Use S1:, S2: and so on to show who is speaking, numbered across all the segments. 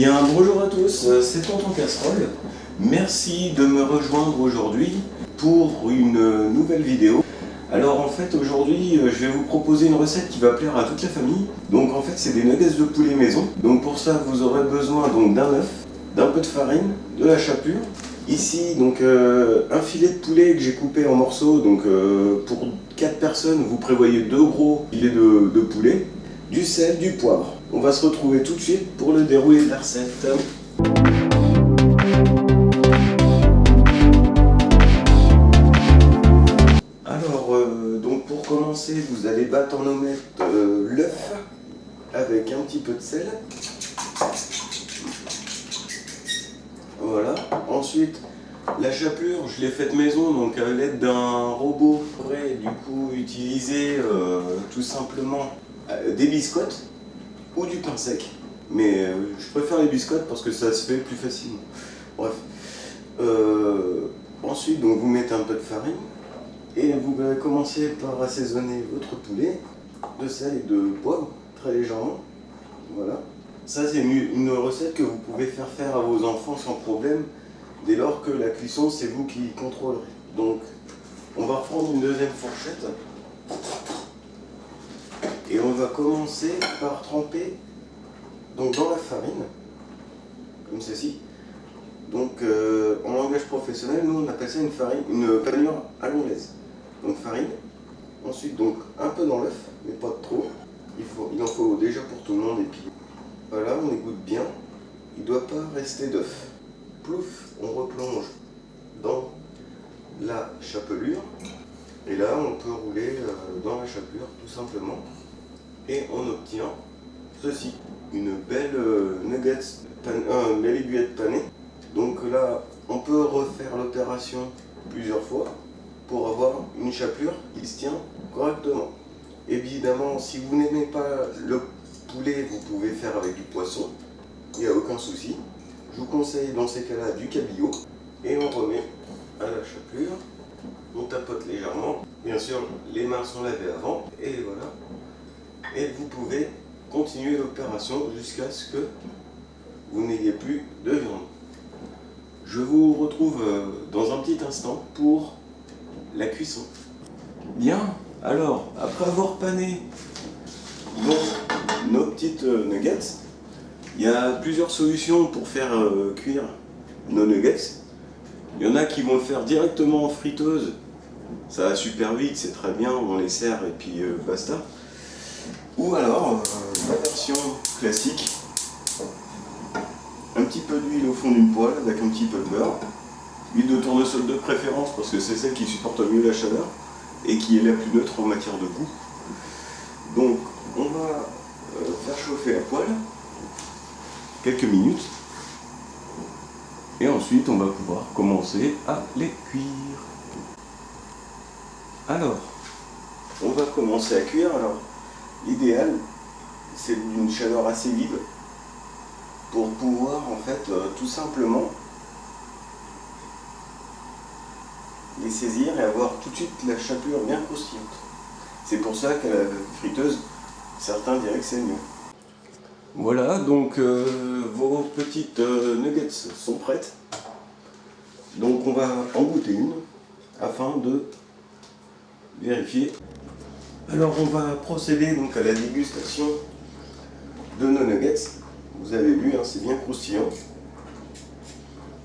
S1: bien, bonjour à tous, c'est Tonton Casserole. Merci de me rejoindre aujourd'hui pour une nouvelle vidéo. Alors en fait aujourd'hui je vais vous proposer une recette qui va plaire à toute la famille. Donc en fait c'est des nuggets de poulet maison. Donc pour ça vous aurez besoin d'un œuf, d'un peu de farine, de la chapelure. Ici donc un filet de poulet que j'ai coupé en morceaux. Donc pour 4 personnes vous prévoyez 2 gros filets de poulet, du sel, du poivre. On va se retrouver tout de suite pour le déroulé de la recette. Alors, donc pour commencer, vous allez battre en omelette l'œuf avec un petit peu de sel. Voilà. Ensuite, la chapelure, je l'ai faite maison, donc à l'aide d'un robot pourrait du coup utiliser tout simplement des biscottes ou du pain sec. Mais je préfère les biscottes parce que ça se fait plus facilement. Bref. Ensuite, donc, vous mettez un peu de farine. Et vous commencez par assaisonner votre poulet de sel et de poivre, très légèrement. Voilà. Ça, c'est une recette que vous pouvez faire à vos enfants sans problème, dès lors que la cuisson, c'est vous qui contrôlerez. Donc, on va reprendre une deuxième fourchette. Et on va commencer par tremper donc, dans la farine, comme ceci. Donc, en langage professionnel, nous, on appelle ça une panure à l'anglaise. Donc farine, ensuite donc un peu dans l'œuf, mais pas trop. Il en faut déjà pour tout le monde et puis voilà, on égoutte bien. Il ne doit pas rester d'œuf. Plouf, on replonge dans la chapelure et là on peut rouler dans la chapelure tout simplement et on obtient ceci, une belle une belle aiguillette panée. Donc là on peut refaire l'opération plusieurs fois pour avoir une chapelure qui se tient correctement. Évidemment, si vous n'aimez pas le poulet, vous pouvez faire avec du poisson, il n'y a aucun souci. Je vous conseille dans ces cas-là du cabillaud et on remet à la chapelure, on tapote légèrement, bien sûr les mains sont lavées avant et voilà. Et vous pouvez continuer l'opération jusqu'à ce que vous n'ayez plus de viande. Je vous retrouve dans un petit instant pour la cuisson. Bien, alors, après avoir pané nos petites nuggets, il y a plusieurs solutions pour faire cuire nos nuggets. Il y en a qui vont le faire directement en friteuse. Ça va super vite, c'est très bien, on les sert et puis basta. Ou alors, la version classique, un petit peu d'huile au fond d'une poêle avec un petit peu de beurre. Huile de tournesol de préférence parce que c'est celle qui supporte mieux la chaleur et qui est la plus neutre en matière de goût. Donc on va faire chauffer la poêle quelques minutes et ensuite on va pouvoir commencer à les cuire. Alors on va commencer à cuire. Alors l'idéal c'est d'une chaleur assez vive pour pouvoir en fait tout simplement les saisir et avoir tout de suite la chapelure bien croustillante. C'est pour ça qu'à la friteuse, certains diraient que c'est mieux. Voilà, donc vos petites nuggets sont prêtes. Donc on va en goûter une afin de vérifier. Alors on va procéder donc à la dégustation de nos nuggets. Vous avez vu, hein, c'est bien croustillant.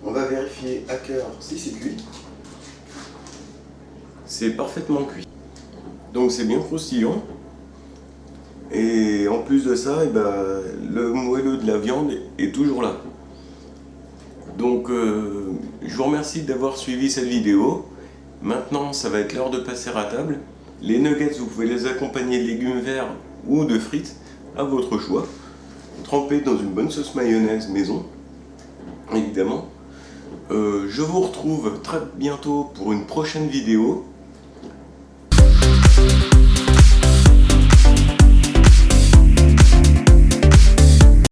S1: On va vérifier à cœur si c'est cuit. C'est parfaitement cuit. Donc c'est bien croustillant. Et en plus de ça, le moelleux de la viande est toujours là. Donc je vous remercie d'avoir suivi cette vidéo. Maintenant, ça va être l'heure de passer à table. Les nuggets, vous pouvez les accompagner de légumes verts ou de frites, à votre choix. Trempés dans une bonne sauce mayonnaise maison, évidemment. Je vous retrouve très bientôt pour une prochaine vidéo.